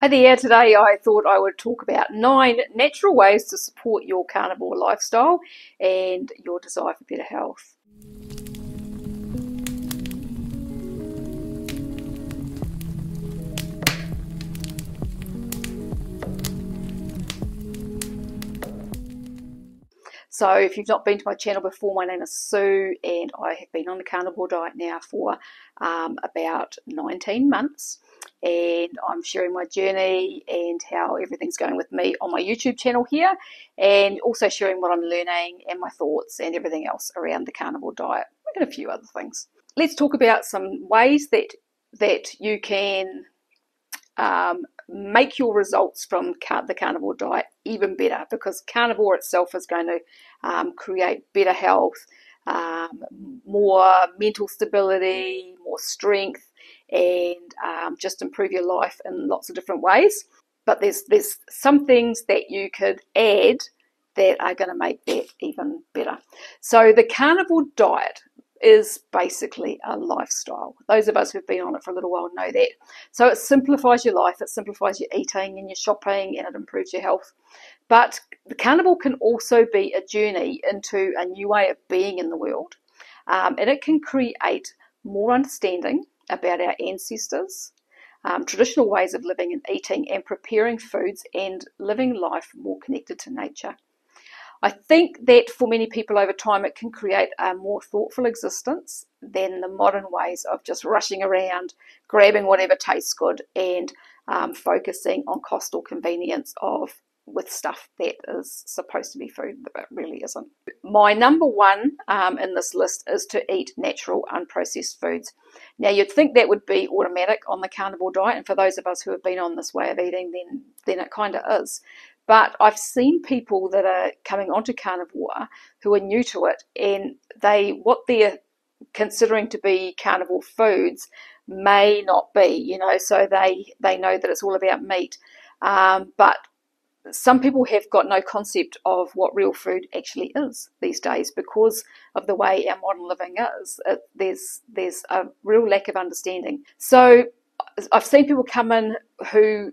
Hi there, today I thought I would talk about 9 natural ways to support your carnivore lifestyle and your desire for better health. So if you've not been to my channel before, my name is Sue and I have been on the carnivore diet now for about 19 months, and I'm sharing my journey and how everything's going with me on my YouTube channel here, and also sharing what I'm learning and my thoughts and everything else around the carnivore diet and a few other things. Let's talk about some ways that you can make your results from the carnivore diet even better, because carnivore itself is going to create better health, more mental stability, more strength, and just improve your life in lots of different ways. But there's some things that you could add that are going to make that even better. So the carnivore diet is basically a lifestyle. Those of us who've been on it for a little while know that. So it simplifies your life, it simplifies your eating and your shopping, and it improves your health. But the carnivore can also be a journey into a new way of being in the world, and it can create more understanding about our ancestors, traditional ways of living and eating and preparing foods, and living life more connected to nature. I think that for many people over time it can create a more thoughtful existence than the modern ways of just rushing around, grabbing whatever tastes good, and focusing on cost or convenience with stuff that is supposed to be food but really isn't. My number one in this list is to eat natural, unprocessed foods. Now you'd think that would be automatic on the carnivore diet, and for those of us who have been on this way of eating, then it kind of is. But I've seen people that are coming onto carnivore who are new to it, and what they're considering to be carnivore foods may not be, so they know that it's all about meat. But some people have got no concept of what real food actually is these days because of the way our modern living is. There's a real lack of understanding. So I've seen people come in who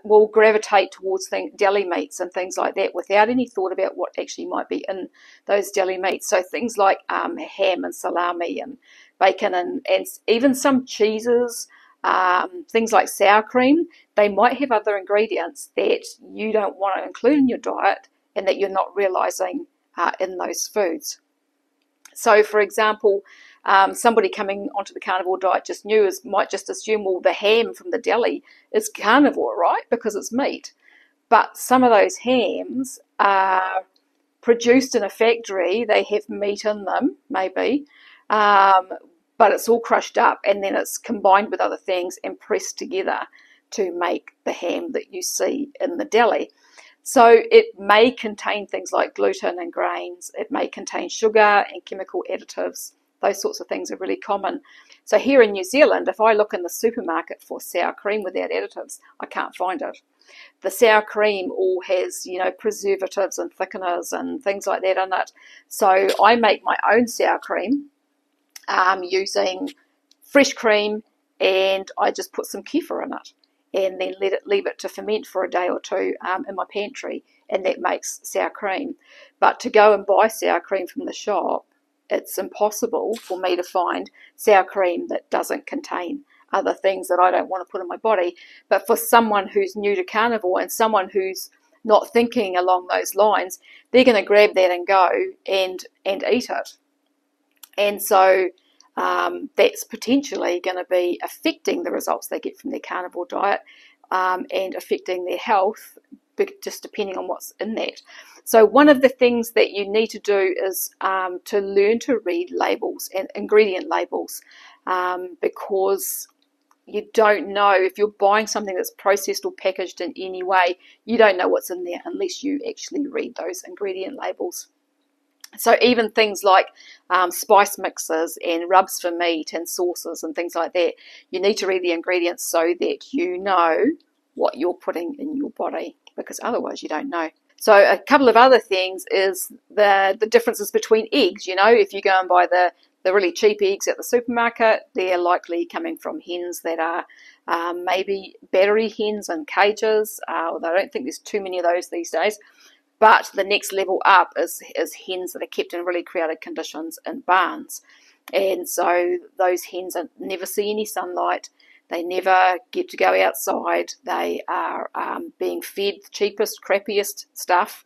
will gravitate towards deli meats and things like that without any thought about what actually might be in those deli meats. So things like ham and salami and bacon and even some cheeses, things like sour cream, they might have other ingredients that you don't want to include in your diet and that you're not realizing in those foods. So for example, somebody coming onto the carnivore diet just new might just assume, well, the ham from the deli is carnivore, right? Because it's meat. But some of those hams are produced in a factory. They have meat in them, maybe, but it's all crushed up and then it's combined with other things and pressed together to make the ham that you see in the deli. So it may contain things like gluten and grains. It may contain sugar and chemical additives. Those sorts of things are really common. So here in New Zealand, if I look in the supermarket for sour cream without additives, I can't find it. The sour cream all has, preservatives and thickeners and things like that in it. So I make my own sour cream using fresh cream, and I just put some kefir in it and then leave it to ferment for a day or two in my pantry, and that makes sour cream. But to go and buy sour cream from the shop, it's impossible for me to find sour cream that doesn't contain other things that I don't want to put in my body. But for someone who's new to carnivore and someone who's not thinking along those lines, they're going to grab that and go and eat it. And so that's potentially going to be affecting the results they get from their carnivore diet and affecting their health, just depending on what's in that. So one of the things that you need to do is to learn to read labels and ingredient labels, because you don't know, if you're buying something that's processed or packaged in any way, you don't know what's in there unless you actually read those ingredient labels. So even things like spice mixes and rubs for meat and sauces and things like that, you need to read the ingredients so that you know what you're putting in your body, because otherwise you don't know. So a couple of other things is the differences between eggs. If you go and buy the really cheap eggs at the supermarket, they're likely coming from hens that are maybe battery hens in cages, although I don't think there's too many of those these days. But the next level up is hens that are kept in really crowded conditions in barns. And so those hens never see any sunlight. They never get to go outside. They are being fed the cheapest, crappiest stuff.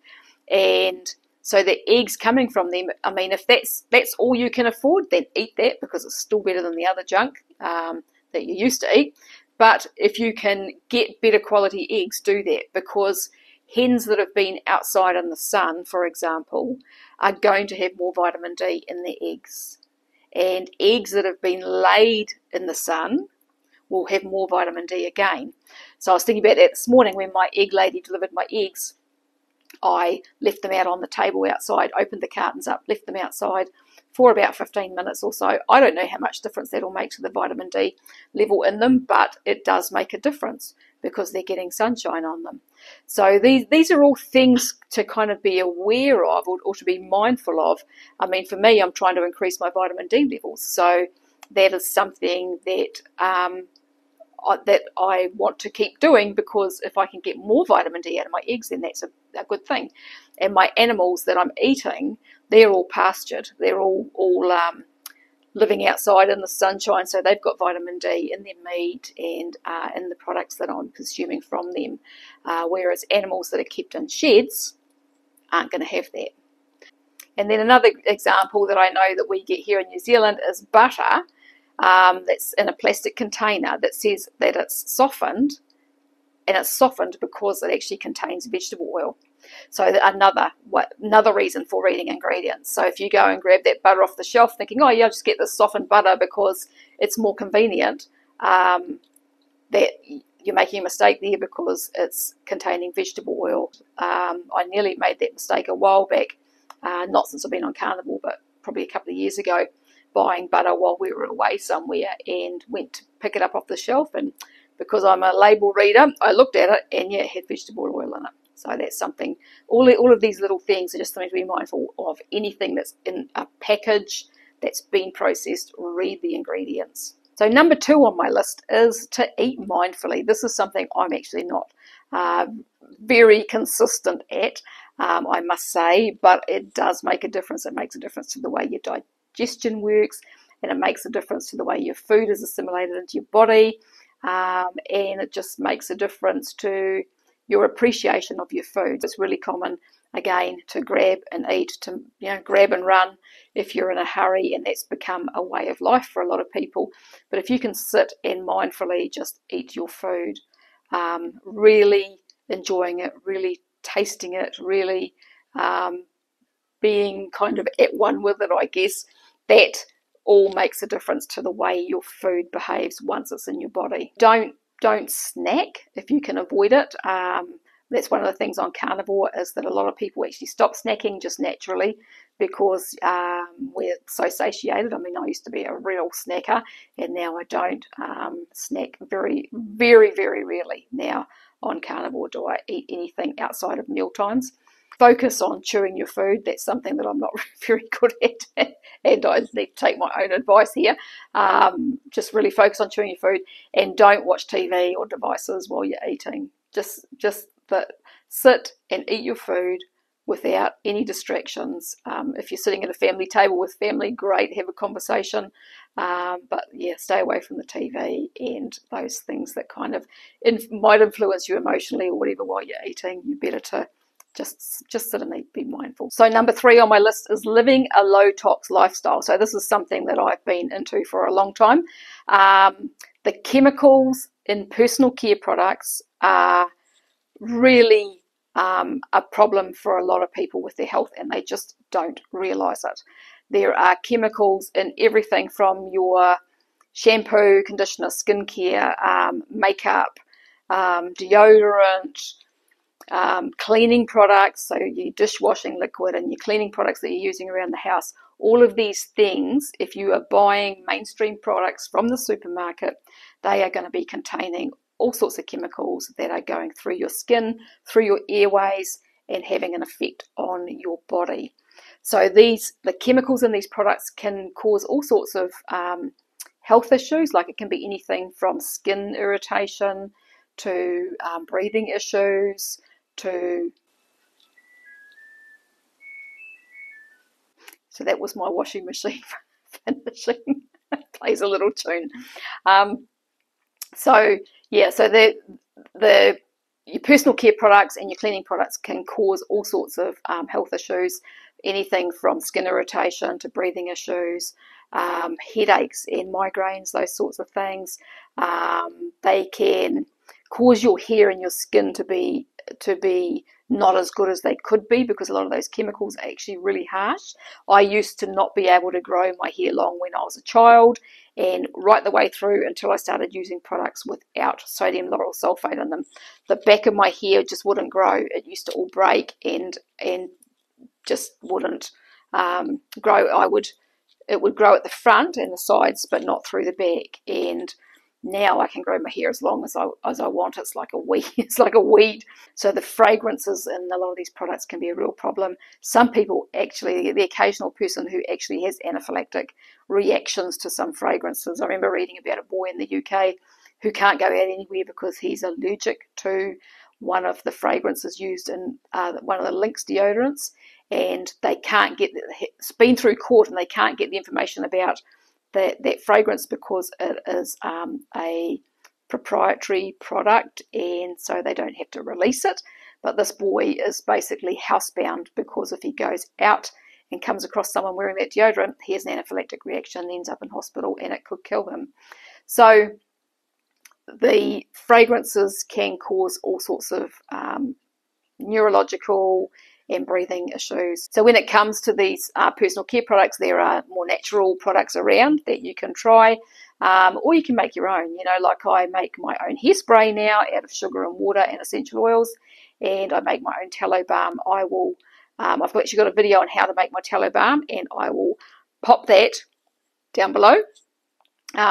And so the eggs coming from them, I mean, if that's all you can afford, then eat that, because it's still better than the other junk that you used to eat. But if you can get better quality eggs, do that, because hens that have been outside in the sun, for example, are going to have more vitamin D in their eggs. And eggs that have been laid in the sun will have more vitamin D again. So I was thinking about that this morning when my egg lady delivered my eggs. I left them out on the table outside, opened the cartons up, left them outside for about 15 minutes or so. I don't know how much difference that will make to the vitamin D level in them, but it does make a difference because they're getting sunshine on them. So these are all things to kind of be aware of, or to be mindful of. I mean, for me, I'm trying to increase my vitamin D levels. So that is something that I want to keep doing, because if I can get more vitamin D out of my eggs, then that's a good thing. And my animals that I'm eating, they're all pastured. They're all living outside in the sunshine, so they've got vitamin D in their meat and in the products that I'm consuming from them. Whereas animals that are kept in sheds aren't going to have that. And then another example that I know that we get here in New Zealand is butter. That's in a plastic container that says that it's softened, and it's softened because it actually contains vegetable oil. So another reason for reading ingredients. So if you go and grab that butter off the shelf thinking, oh yeah, I'll just get this softened butter because it's more convenient, that you're making a mistake there, because it's containing vegetable oil. I nearly made that mistake a while back, not since I've been on Carnivore, but probably a couple of years ago, buying butter while we were away somewhere, and went to pick it up off the shelf, and because I'm a label reader, I looked at it, and yeah, it had vegetable oil in it. So that's something, all of these little things are just something to be mindful of. Anything that's in a package that's been processed, read the ingredients. So number 2 on my list is to eat mindfully. This is something I'm actually not very consistent at, I must say, but it does make a difference. It makes a difference to the way your digestion works, and it makes a difference to the way your food is assimilated into your body, and it just makes a difference to your appreciation of your food. It's really common, again, to grab and eat, to grab and run if you're in a hurry, and that's become a way of life for a lot of people. But if you can sit and mindfully just eat your food, really enjoying it, really tasting it, really being kind of at one with it, I guess, that all makes a difference to the way your food behaves once it's in your body. Don't snack if you can avoid it. That's one of the things on Carnivore, is that a lot of people actually stop snacking just naturally because we're so satiated. I mean, I used to be a real snacker, and now I don't snack very, very, very rarely now on Carnivore. Do I eat anything outside of meal times? Focus on chewing your food. That's something that I'm not very good at, and I need to take my own advice here. Just really focus on chewing your food, and don't watch TV or devices while you're eating. Just sit and eat your food without any distractions. If you're sitting at a family table with family, great, have a conversation. But yeah, stay away from the TV and those things that kind of might influence you emotionally or whatever while you're eating. You're better to just sit and eat, be mindful. So number 3 on my list is living a low tox lifestyle. So this is something that I've been into for a long time. The chemicals in personal care products are really a problem for a lot of people with their health, and they just don't realize it. There are chemicals in everything from your shampoo, conditioner, skincare, makeup, deodorant, cleaning products, so your dishwashing liquid and your cleaning products that you're using around the house. All of these things, if you are buying mainstream products from the supermarket, they are going to be containing all sorts of chemicals that are going through your skin, through your airways, and having an effect on your body. So the chemicals in these products can cause all sorts of health issues. Like it can be anything from skin irritation to breathing issues to... So that was my washing machine finishing. Plays a little tune. So yeah, so your personal care products and your cleaning products can cause all sorts of health issues, anything from skin irritation to breathing issues, headaches and migraines, those sorts of things. They can cause your hair and your skin to be not as good as they could be, because a lot of those chemicals are actually really harsh. I used to not be able to grow my hair long when I was a child, and right the way through until I started using products without sodium lauryl sulfate in them. The back of my hair just wouldn't grow. It used to all break and just wouldn't grow. It would grow at the front and the sides, but not through the back. And now I can grow my hair as long as I want. It's like a weed. It's like a weed. So the fragrances in a lot of these products can be a real problem. Some people actually, the occasional person who actually has anaphylactic reactions to some fragrances. I remember reading about a boy in the UK who can't go out anywhere because he's allergic to one of the fragrances used in one of the Lynx deodorants, and they can't get, it's been through court and they can't get the information about that fragrance because it is a proprietary product, and so they don't have to release it. But this boy is basically housebound because if he goes out and comes across someone wearing that deodorant, he has an anaphylactic reaction, ends up in hospital, and it could kill him. So the fragrances can cause all sorts of neurological and breathing issues. So when it comes to these personal care products, there are more natural products around that you can try, or you can make your own. You know, like I make my own hairspray now out of sugar and water and essential oils, and I make my own tallow balm. I've actually got a video on how to make my tallow balm, and I will pop that down below.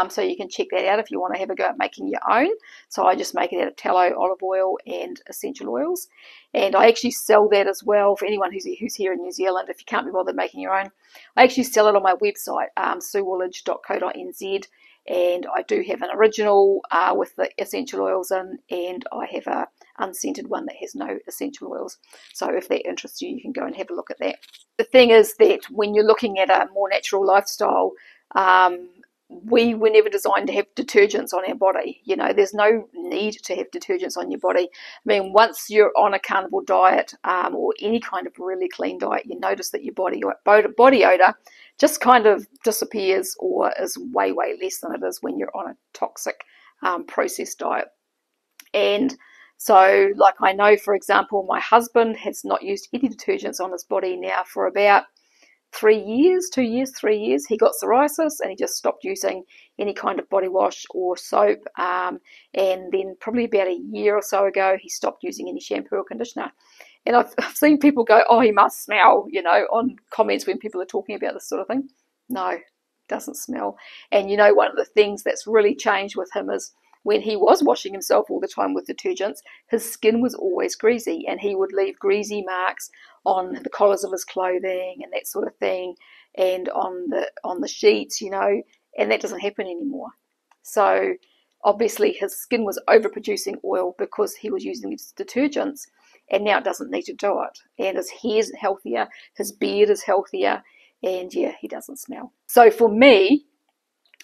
So you can check that out if you want to have a go at making your own. So I just make it out of tallow, olive oil and essential oils, and I actually sell that as well for anyone who's here in New Zealand. If you can't be bothered making your own, I actually sell it on my website, suewoolidge.co.nz, and I do have an original with the essential oils in, and I have a unscented one that has no essential oils. So if that interests you, you can go and have a look at that. The thing is that when you're looking at a more natural lifestyle, we were never designed to have detergents on our body. You know, there's no need to have detergents on your body. I mean, once you're on a carnivore diet or any kind of really clean diet, you notice that your body odor just kind of disappears or is way, way less than it is when you're on a toxic processed diet. And so, like I know, for example, my husband has not used any detergents on his body now for about 3 years. He got psoriasis and he just stopped using any kind of body wash or soap, and then probably about a year or so ago he stopped using any shampoo or conditioner. And I've seen people go, oh, he must smell, you know, on comments when people are talking about this sort of thing. No, doesn't smell. And you know, one of the things that's really changed with him is when he was washing himself all the time with detergents, his skin was always greasy, and he would leave greasy marks on the collars of his clothing and that sort of thing, and on the sheets, you know, and that doesn't happen anymore. So obviously his skin was overproducing oil because he was using these detergents, and now it doesn't need to do it. And his hair's healthier, his beard is healthier, and yeah, he doesn't smell. So for me,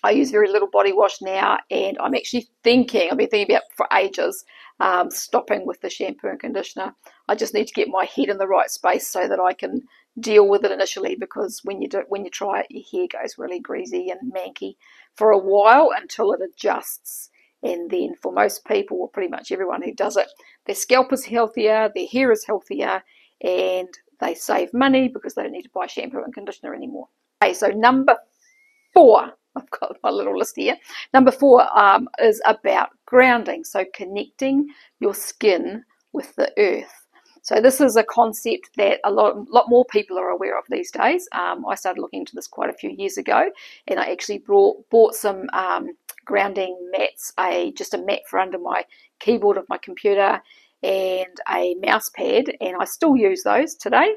I use very little body wash now, and I'm actually thinking, I've been thinking about for ages, stopping with the shampoo and conditioner. I just need to get my head in the right space so that I can deal with it initially, because when you try it, your hair goes really greasy and manky for a while until it adjusts. And then for most people, or pretty much everyone who does it, their scalp is healthier, their hair is healthier, and they save money because they don't need to buy shampoo and conditioner anymore. Okay, so number 4, I've got my little list here. Number 4 is about grounding, so connecting your skin with the earth. So this is a concept that a lot more people are aware of these days. I started looking into this quite a few years ago, and I actually bought some grounding mats, just a mat for under my keyboard of my computer, and a mouse pad, and I still use those today.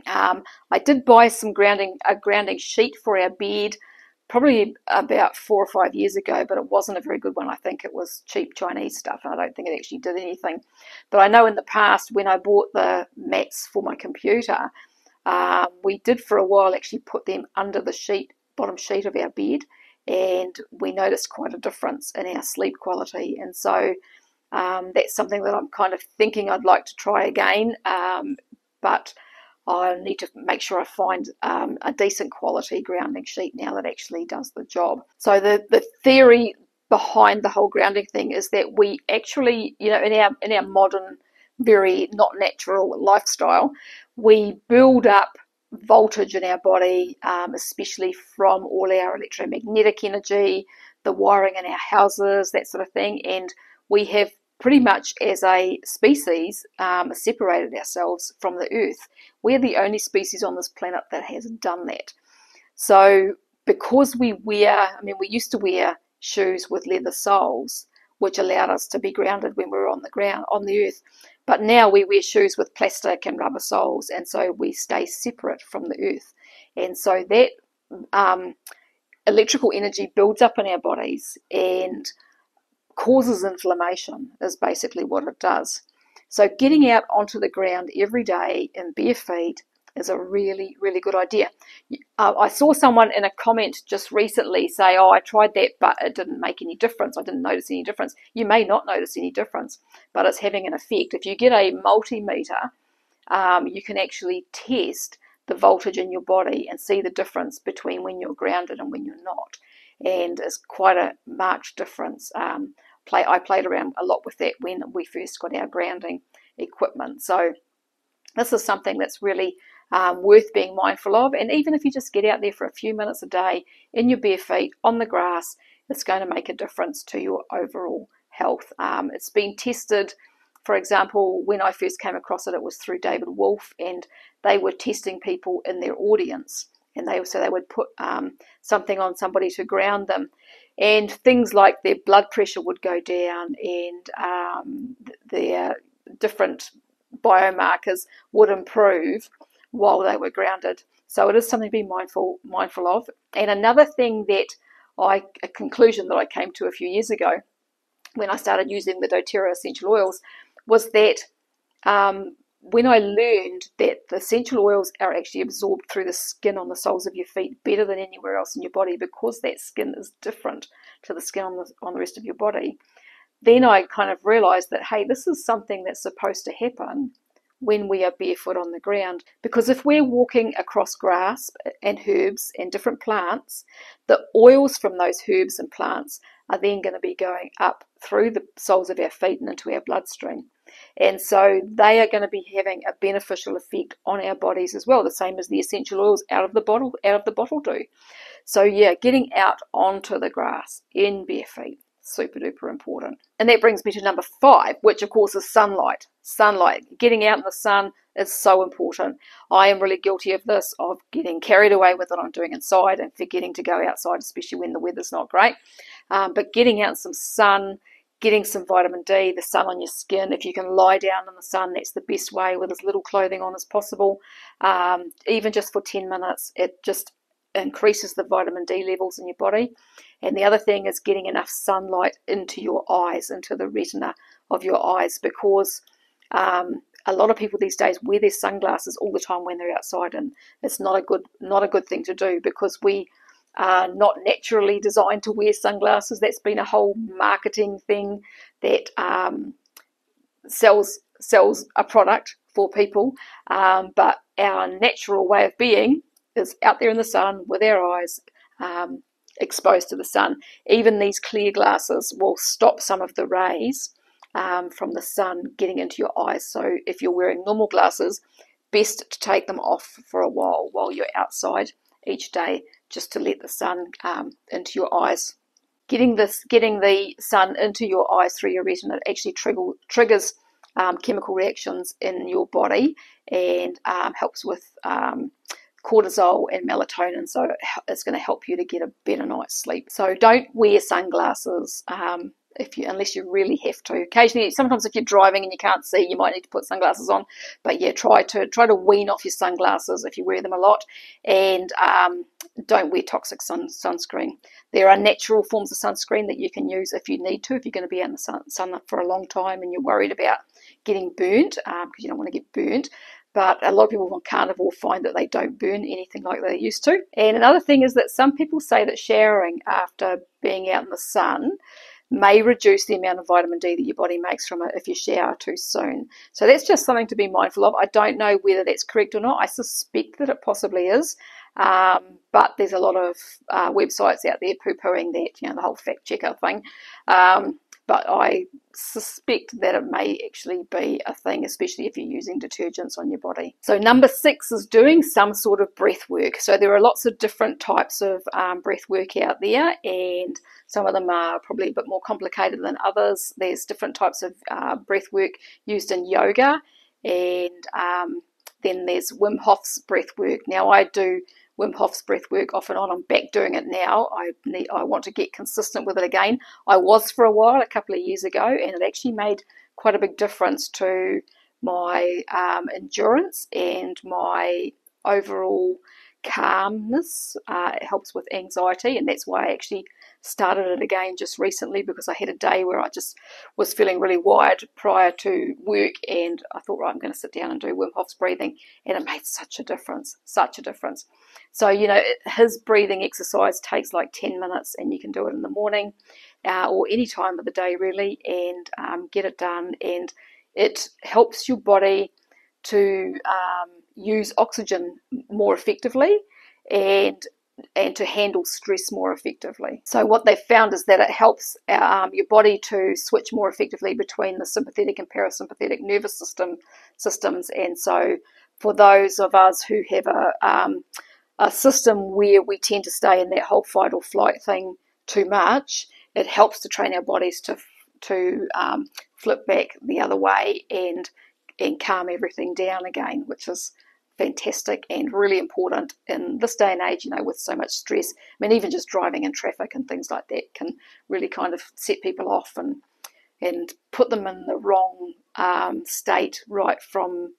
I did buy a grounding sheet for our bed probably about 4 or 5 years ago, but it wasn't a very good one. I think it was cheap Chinese stuff, and I don't think it actually did anything. But I know in the past when I bought the mats for my computer, we did for a while actually put them under the bottom sheet of our bed, and we noticed quite a difference in our sleep quality. And so that's something that I'm kind of thinking I'd like to try again, but I need to make sure I find a decent quality grounding sheet now that actually does the job. So the theory behind the whole grounding thing is that we actually, in our modern, very not natural lifestyle, we build up voltage in our body, especially from all our electromagnetic energy, the wiring in our houses, that sort of thing, and we have pretty much as a species separated ourselves from the earth. We're the only species on this planet that has done that. So because we used to wear shoes with leather soles, which allowed us to be grounded when we were on the ground, on the earth. But now we wear shoes with plastic and rubber soles, and so we stay separate from the earth. And so that electrical energy builds up in our bodies and causes inflammation is basically what it does. So getting out onto the ground every day in bare feet is a really, really good idea. I saw someone in a comment just recently say, I tried that, but it didn't make any difference. I didn't notice any difference. You may not notice any difference, but it's having an effect. If you get a multimeter, you can actually test the voltage in your body and see the difference between when you're grounded and when you're not. And it's quite a marked difference. I played around a lot with that when we first got our grounding equipment. So this is something that's really worth being mindful of. And even if you just get out there for a few minutes a day in your bare feet on the grass, it's going to make a difference to your overall health. It's been tested. For example, when I first came across it, it was through David Wolf, and they were testing people in their audience. And they would put something on somebody to ground them, and things like their blood pressure would go down, and their different biomarkers would improve while they were grounded. So it is something to be mindful of. And another thing a conclusion that I came to a few years ago when I started using the doTERRA essential oils was that when I learned that the essential oils are actually absorbed through the skin on the soles of your feet better than anywhere else in your body, because that skin is different to the skin on the rest of your body, then I kind of realized that, hey, this is something that's supposed to happen when we are barefoot on the ground. Because if we're walking across grass and herbs and different plants, the oils from those herbs and plants are then going to be going up through the soles of our feet and into our bloodstream. And so they are going to be having a beneficial effect on our bodies as well, the same as the essential oils out of the bottle do. So yeah, getting out onto the grass in bare feet, super duper important. And that brings me to number 5, which of course is sunlight. Getting out in the sun is so important. I am really guilty of this, of getting carried away with what I'm doing inside and forgetting to go outside, especially when the weather's not great. But getting out in some sun, getting some vitamin D, the sun on your skin. If you can lie down in the sun, that's the best way, with as little clothing on as possible. Even just for 10 minutes, it just increases the vitamin D levels in your body. And the other thing is getting enough sunlight into your eyes, into the retina of your eyes, because a lot of people these days wear their sunglasses all the time when they're outside, and it's not a good thing to do, because we are not naturally designed to wear sunglasses. That's been a whole marketing thing that sells a product for people, but our natural way of being is out there in the sun with our eyes exposed to the sun. Even these clear glasses will stop some of the rays from the sun getting into your eyes. So if you're wearing normal glasses, best to take them off for a while you're outside each day, just to let the sun into your eyes. Getting the sun into your eyes through your retina actually triggers chemical reactions in your body, and helps with cortisol and melatonin, so it's going to help you to get a better night's sleep. So don't wear sunglasses unless you really have to. Occasionally, sometimes if you're driving and you can't see, you might need to put sunglasses on. But yeah, try to wean off your sunglasses if you wear them a lot, and don't wear toxic sunscreen. There are natural forms of sunscreen that you can use if you need to, if you're going to be out in the sun for a long time and you're worried about getting burnt, because you don't want to get burnt. But a lot of people on Carnivore find that they don't burn anything like they used to. And another thing is that some people say that showering after being out in the sun may reduce the amount of vitamin D that your body makes from it if you shower too soon. So that's just something to be mindful of. I don't know whether that's correct or not. I suspect that it possibly is. But there's a lot of websites out there poo-pooing that, the whole fact checker thing. But I suspect that it may actually be a thing, especially if you're using detergents on your body. So number 6 is doing some sort of breath work. So there are lots of different types of breath work out there, and some of them are probably a bit more complicated than others. There's different types of breath work used in yoga, and then there's Wim Hof's breath work. Now I do Wim Hof's breath work off and on. I'm back doing it now. I want to get consistent with it again. I was for a while, a couple of years ago, and it actually made quite a big difference to my endurance and my overall calmness. It helps with anxiety, and that's why I actually started it again just recently, because I had a day where I just was feeling really wired prior to work, and I thought, right, I'm going to sit down and do Wim Hof's breathing, and it made such a difference. So his breathing exercise takes like 10 minutes, and you can do it in the morning or any time of the day really, and get it done. And it helps your body to use oxygen more effectively, and to handle stress more effectively. So what they've found is that it helps your body to switch more effectively between the sympathetic and parasympathetic nervous systems. And so for those of us who have a system where we tend to stay in that whole fight or flight thing too much, it helps to train our bodies to flip back the other way and calm everything down again, which is fantastic and really important in this day and age, with so much stress. I mean, even just driving in traffic and things like that can really kind of set people off and put them in the wrong state right from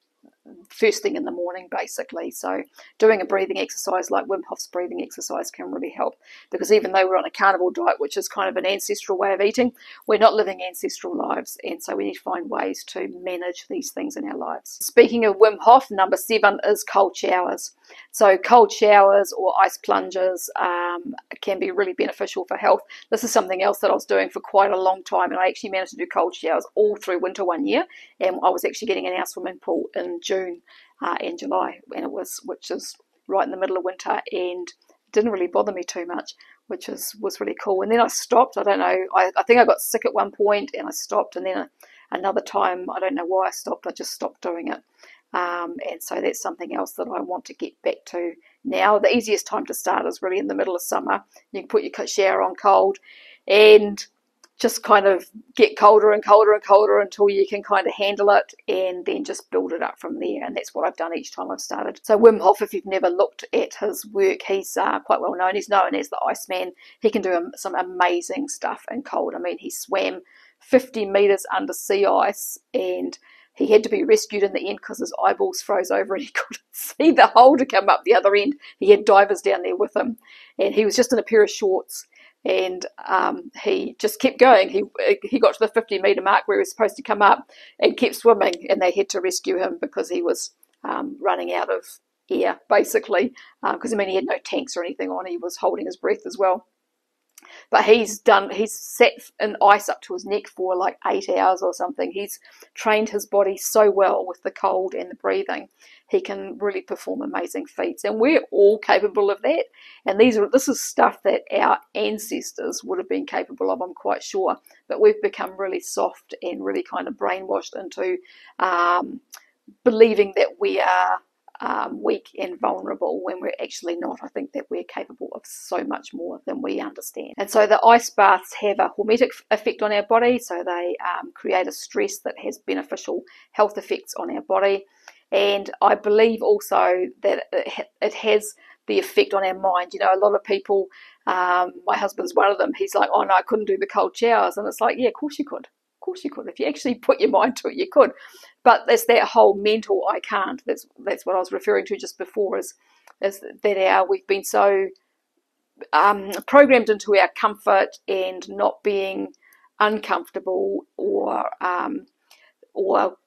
first thing in the morning, basically. So doing a breathing exercise like Wim Hof's breathing exercise can really help, because even though we're on a carnivore diet, which is kind of an ancestral way of eating, we're not living ancestral lives, and so we need to find ways to manage these things in our lives. Speaking of Wim Hof, number 7 is cold showers. So cold showers or ice plunges can be really beneficial for health. This is something else that I was doing for quite a long time, and I actually managed to do cold showers all through winter one year, and I was actually getting in our swimming pool in June and July, which is right in the middle of winter, and didn't really bother me too much, which was really cool. And then I stopped. I don't know, I think I got sick at one point and I stopped, and then another time, I don't know why I stopped, I just stopped doing it. And so that's something else that I want to get back to now. The easiest time to start is really in the middle of summer. You can put your shower on cold and just kind of get colder and colder and colder until you can kind of handle it, and then just build it up from there. And that's what I've done each time I've started. So Wim Hof, if you've never looked at his work, he's quite well known. He's known as the Iceman. He can do some amazing stuff in cold. I mean, he swam 50 meters under sea ice, and he had to be rescued in the end because his eyeballs froze over and he couldn't see the hole to come up the other end. He had divers down there with him, and he was just in a pair of shorts. And he just kept going. He got to the 50-meter mark where he was supposed to come up and kept swimming, and they had to rescue him because he was running out of air, basically, because he had no tanks or anything on. He was holding his breath as well. But he's sat in ice up to his neck for like 8 hours or something. He's trained his body so well with the cold and the breathing. He can really perform amazing feats, and we're all capable of that. And this is stuff that our ancestors would have been capable of, I'm quite sure. But we've become really soft and really kind of brainwashed into believing that we are weak and vulnerable when we're actually not. I think that we're capable of so much more than we understand. And so the ice baths have a hormetic effect on our body, so they create a stress that has beneficial health effects on our body. And I believe also that it has the effect on our mind. You know, a lot of people, my husband's one of them, he's like, oh no, I couldn't do the cold showers. And it's like, yeah, of course you could. Of course you could. If you actually put your mind to it, you could. But there's that whole mental I can't. That's what I was referring to just before, is that we've been so programmed into our comfort and not being uncomfortable or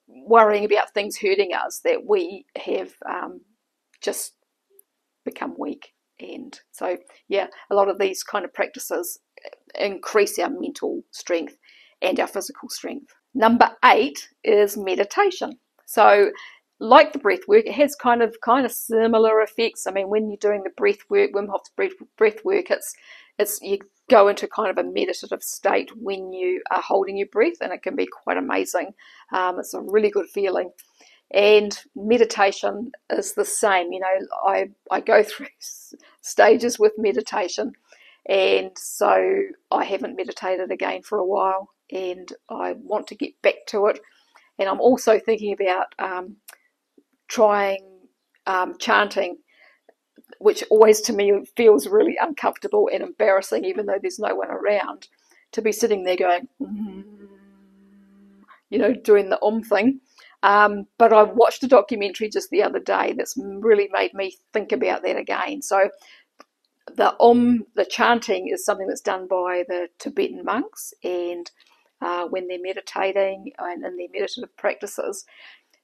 worrying about things hurting us, that we have just become weak. And so, yeah, a lot of these kind of practices increase our mental strength and our physical strength. Number 8 is meditation. So, like the breath work, it has kind of similar effects. I mean, when you're doing the breath work, Wim Hof's breath work, it's you go into kind of a meditative state when you are holding your breath, and it can be quite amazing. It's a really good feeling. And meditation is the same. You know, I go through stages with meditation, and so I haven't meditated again for a while, and I want to get back to it. And I'm also thinking about trying chanting, which always to me feels really uncomfortable and embarrassing, even though there's no one around, to be sitting there going, you know, doing the thing. But I watched a documentary just the other day that's really made me think about that again. So the chanting is something that's done by the Tibetan monks, and when they're meditating and in their meditative practices.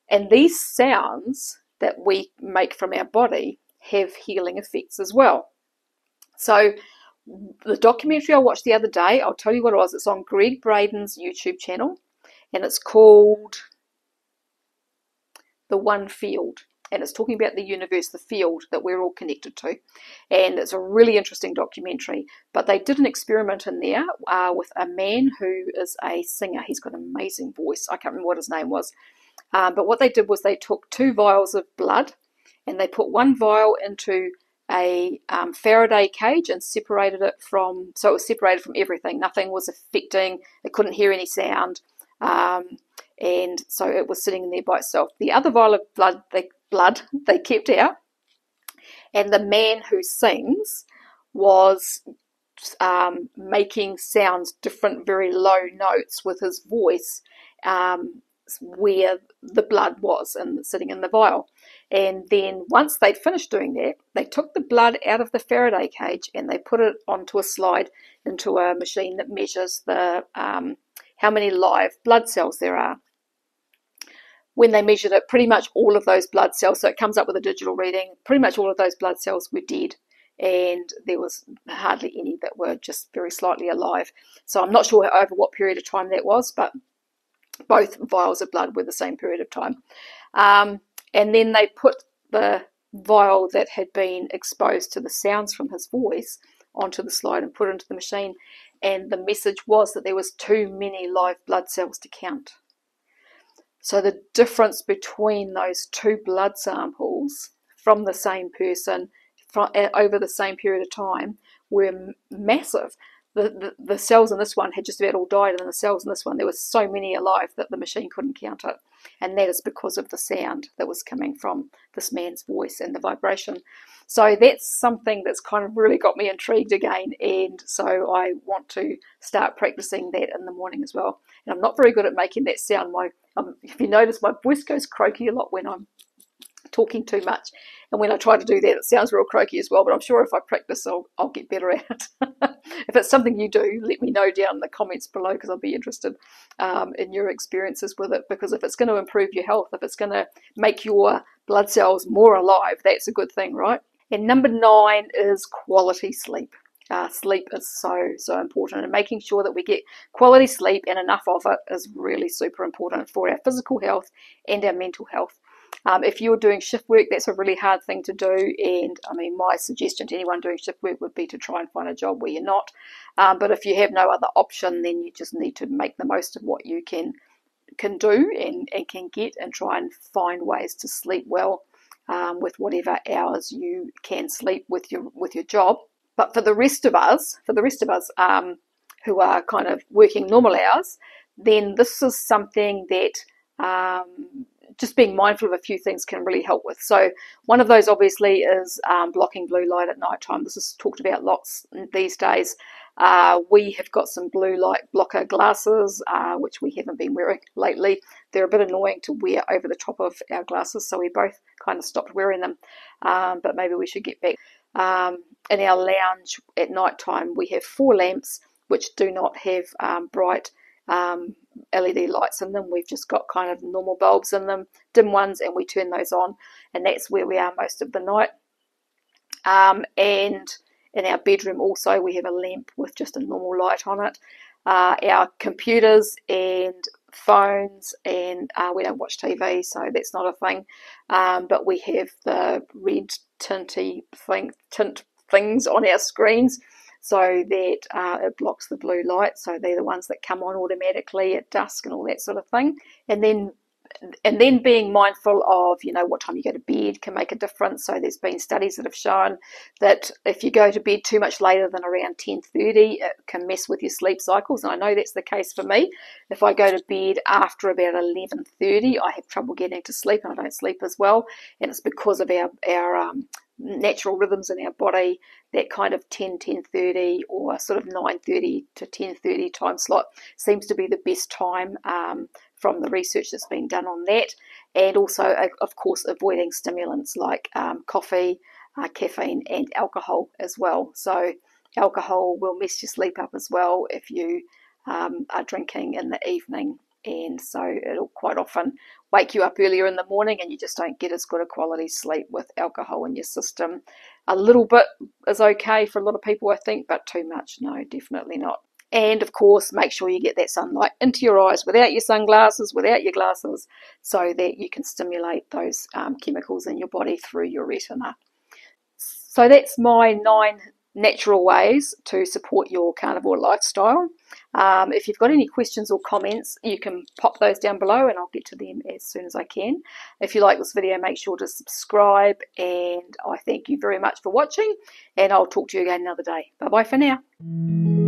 And these sounds that we make from our body have healing effects as well. So the documentary I watched the other day, I'll tell you what it was. It's on Greg Braden's YouTube channel, and it's called The One Field. And it's talking about the universe, the field that we're all connected to. And it's a really interesting documentary. But they did an experiment in there with a man who is a singer. He's got an amazing voice. I can't remember what his name was. But what they did was they took 2 vials of blood, and they put one vial into a Faraday cage and separated it from, so it was separated from everything. Nothing was affecting, it couldn't hear any sound. And so it was sitting in there by itself. The other vial of blood they kept out, and the man who sings was making sounds, different very low notes with his voice, where the blood was and sitting in the vial. And then once they'd finished doing that, they took the blood out of the Faraday cage and they put it onto a slide into a machine that measures the how many live blood cells there are. When they measured it, pretty much all of those blood cells, so it comes up with a digital reading, pretty much all of those blood cells were dead, and there was hardly any that were just very slightly alive. So I'm not sure over what period of time that was, but both vials of blood were the same period of time. And then they put the vial that had been exposed to the sounds from his voice onto the slide and put it into the machine, and the message was that there was too many live blood cells to count. So the difference between those 2 blood samples from the same person over the same period of time were massive. The cells in this one had just about all died, and in the cells in this one, there were so many alive that the machine couldn't count it. And that is because of the sound that was coming from this man's voice and the vibration. So that's something that's kind of really got me intrigued again, and so I want to start practicing that in the morning as well. And I'm not very good at making that sound. If you notice, my voice goes croaky a lot when I'm talking too much, and when I try to do that, it sounds real croaky as well. But I'm sure if I practice, I'll get better at it. If it's something you do, let me know down in the comments below, because I'll be interested in your experiences with it. Because if it's going to improve your health, if it's going to make your blood cells more alive, that's a good thing, right? And number 9 is quality sleep. Sleep is so important, and making sure that we get quality sleep and enough of it is really super important for our physical health and our mental health. If you're doing shift work, that's a really hard thing to do, and I mean, my suggestion to anyone doing shift work would be to try and find a job where you're not. But if you have no other option, then you just need to make the most of what you can do and can get, and try and find ways to sleep well with whatever hours you can sleep with your job. But for the rest of us who are kind of working normal hours, then this is something that just being mindful of a few things can really help with. So one of those obviously is blocking blue light at night time. This is talked about lots these days. We have got some blue light blocker glasses, which we haven't been wearing lately. They're a bit annoying to wear over the top of our glasses, so we both kind of stopped wearing them, but maybe we should get back. In our lounge at night time, we have 4 lamps which do not have bright LED lights in them. We've just got kind of normal bulbs in them, dim ones, and we turn those on, and that's where we are most of the night. And in our bedroom also we have a lamp with just a normal light on it. Our computers and phones, and we don't watch TV, so that's not a thing, but we have the red tint things on our screens so that it blocks the blue light. So they're the ones that come on automatically at dusk and all that sort of thing. And then being mindful of, you know, what time you go to bed can make a difference. So there's been studies that have shown that if you go to bed too much later than around 10:30, it can mess with your sleep cycles. And I know that's the case for me. If I go to bed after about 11:30, I have trouble getting to sleep, and I don't sleep as well. And it's because of our natural rhythms in our body. That kind of 10:30 or sort of 9:30 to 10:30 time slot seems to be the best time from the research that's been done on that. And also, of course, avoiding stimulants like coffee, caffeine and alcohol as well. So alcohol will mess your sleep up as well if you are drinking in the evening, and so it'll quite often wake you up earlier in the morning, and you just don't get as good a quality sleep with alcohol in your system. A little bit is okay for a lot of people, I think, but too much, no, definitely not. And of course, make sure you get that sunlight into your eyes without your sunglasses, without your glasses, so that you can stimulate those chemicals in your body through your retina. So that's my 9 natural ways to support your carnivore lifestyle. If you've got any questions or comments, you can pop those down below and I'll get to them as soon as I can. If you like this video, make sure to subscribe, and I thank you very much for watching, and I'll talk to you again another day. Bye bye for now.